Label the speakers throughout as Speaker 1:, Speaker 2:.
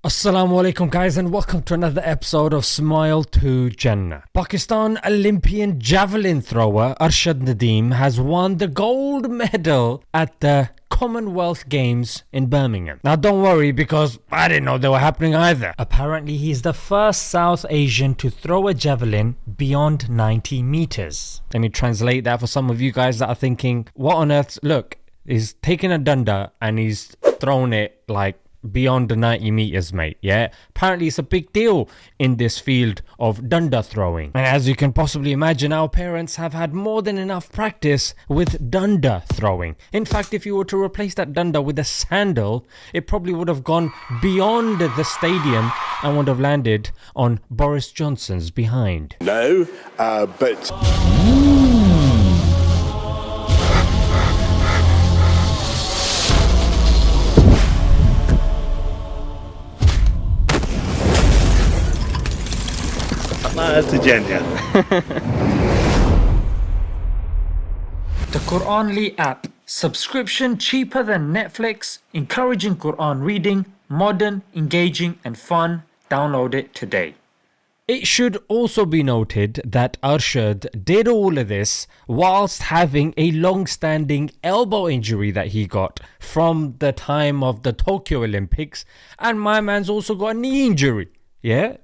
Speaker 1: Assalamu alaikum guys, and welcome to another episode of Smile to Jannah. Pakistan Olympian javelin thrower Arshad Nadeem has won the gold medal at the Commonwealth Games in Birmingham. Now don't worry, because I didn't know they were happening either. Apparently he's the first South Asian to throw a javelin beyond 90 meters. Let me translate that for some of you guys that are thinking, what on earth? Look, he's taken a dunda and he's thrown it like beyond the 90 meters, mate. Yeah, apparently it's a big deal in this field of dunda throwing, and as you can possibly imagine, our parents have had more than enough practice with dunda throwing. In fact, if you were to replace that dunda with a sandal, it probably would have gone beyond the stadium and would have landed on Boris Johnson's behind.
Speaker 2: No, but
Speaker 3: to Jannah.
Speaker 1: The Quranly app. Subscription cheaper than Netflix, encouraging Quran reading, modern, engaging and fun. Download it today. It should also be noted that Arshad did all of this whilst having a long-standing elbow injury that he got from the time of the Tokyo Olympics, and my man's also got a knee injury. Yeah,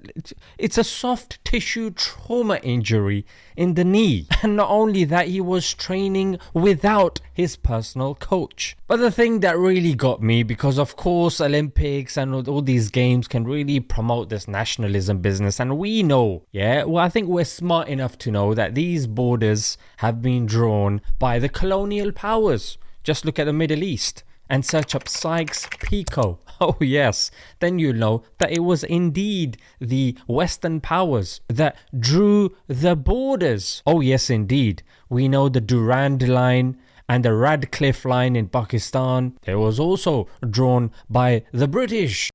Speaker 1: it's a soft tissue trauma injury in the knee. And not only that, he was training without his personal coach. But the thing that really got me, because of course Olympics and all these games can really promote this nationalism business, and we know, I think we're smart enough to know that these borders have been drawn by the colonial powers. Just look at the Middle East and search up Sykes-Picot. Oh yes, then you'll know that it was indeed the Western powers that drew the borders. Oh yes, indeed. We know the Durand Line and the Radcliffe Line in Pakistan. It was also drawn by the British.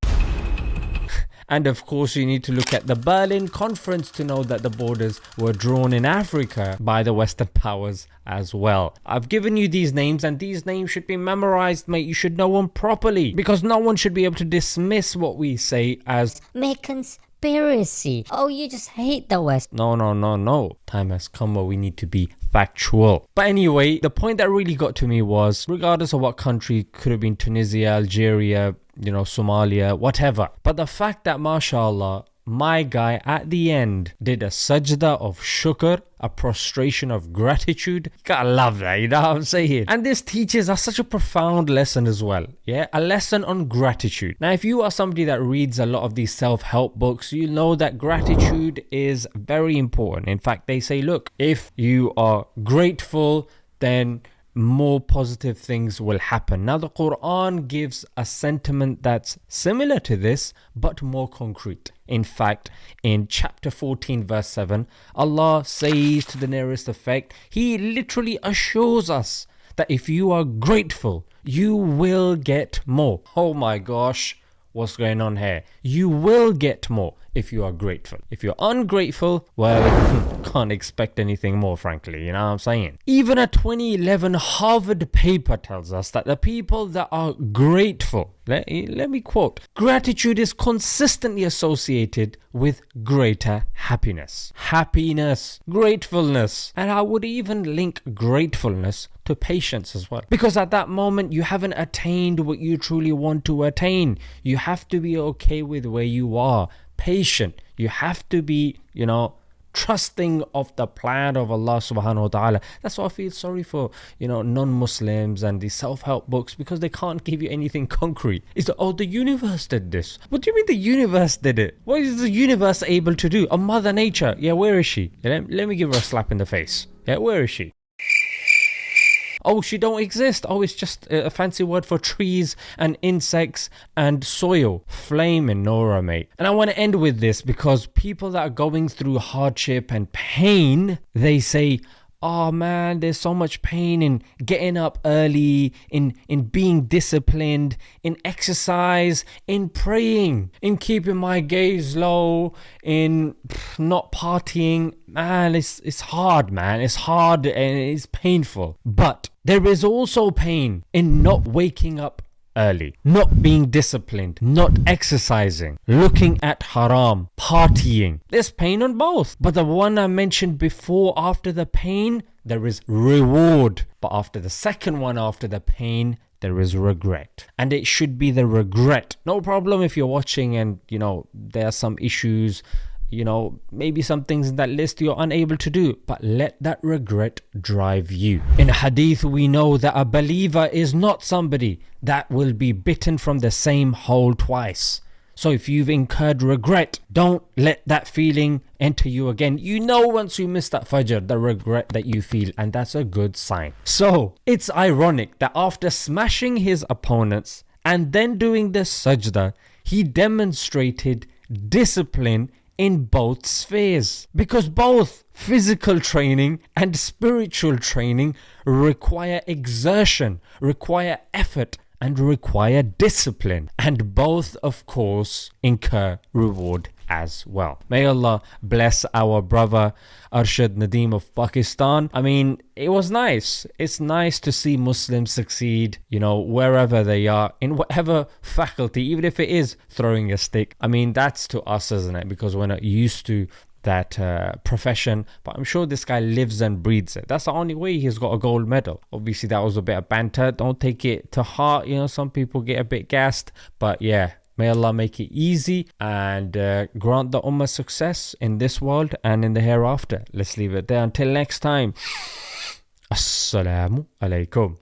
Speaker 1: And of course, you need to look at the Berlin Conference to know that the borders were drawn in Africa by the Western powers as well. I've given you these names, and these names should be memorized, mate. You should know them properly, because no one should be able to dismiss what we say as conspiracy. Oh, you just hate the West. No. Time has come where we need to be factual. But anyway, the point that really got to me was, regardless of what country, could have been Tunisia, Algeria, Somalia, whatever. But the fact that, mashallah, my guy at the end did a sajda of shukr, a prostration of gratitude. You gotta love that, you know what I'm saying? And this teaches us such a profound lesson as well. Yeah, a lesson on gratitude. Now, if you are somebody that reads a lot of these self-help books, you know that gratitude is very important. In fact, they say, look, if you are grateful, then more positive things will happen. Now, the Quran gives a sentiment that's similar to this, but more concrete. In fact, in chapter 14, verse 7, Allah says to the nearest effect, He literally assures us that if you are grateful, you will get more. Oh my gosh, what's going on here? You will get more if you are grateful. If you're ungrateful, well, can't expect anything more, frankly, you know what I'm saying? Even a 2011 Harvard paper tells us that the people that are grateful, let me quote, gratitude is consistently associated with greater happiness. Gratefulness. And I would even link gratefulness to patience as well. Because at that moment, you haven't attained what you truly want to attain. You have to be okay with where you are. Patient. You have to be, trusting of the plan of Allah subhanahu wa ta'ala. That's why I feel sorry for, non-Muslims and the self-help books, because they can't give you anything concrete. It's the universe did this. What do you mean the universe did it? What is the universe able to do? Mother Nature, where is she? Let me give her a slap in the face. Where is she? Oh, she don't exist. Oh, it's just a fancy word for trees and insects and soil. Flaming Nora, mate. And I want to end with this, because people that are going through hardship and pain, they say, oh man, there's so much pain in getting up early, in being disciplined, in exercise, in praying, in keeping my gaze low, in not partying. Man, it's hard, man. It's hard and it's painful. But there is also pain in not waking up early, not being disciplined, not exercising, looking at haram, partying. There's pain on both. But the one I mentioned before, after the pain, there is reward. But after the second one, after the pain, there is regret. And it should be the regret. No problem if you're watching and, there are some issues, maybe some things in that list you're unable to do, but let that regret drive you. In hadith, we know that a believer is not somebody that will be bitten from the same hole twice. So if you've incurred regret, don't let that feeling enter you again. Once you miss that fajr, the regret that you feel, and that's a good sign. So it's ironic that after smashing his opponents and then doing the sajda, he demonstrated discipline in both spheres, because both physical training and spiritual training require exertion, require effort, and require discipline, and both of course incur reward as well. May Allah bless our brother Arshad Nadeem of Pakistan. It was nice. It's nice to see Muslims succeed, wherever they are, in whatever faculty, even if it is throwing a stick. That's to us, isn't it? Because we're not used to that profession, but I'm sure this guy lives and breathes it. That's the only way he's got a gold medal. Obviously that was a bit of banter, don't take it to heart. Some people get a bit gassed, but yeah, may Allah make it easy and grant the ummah success in this world and in the hereafter. Let's leave it there until next time. Assalamu alaikum.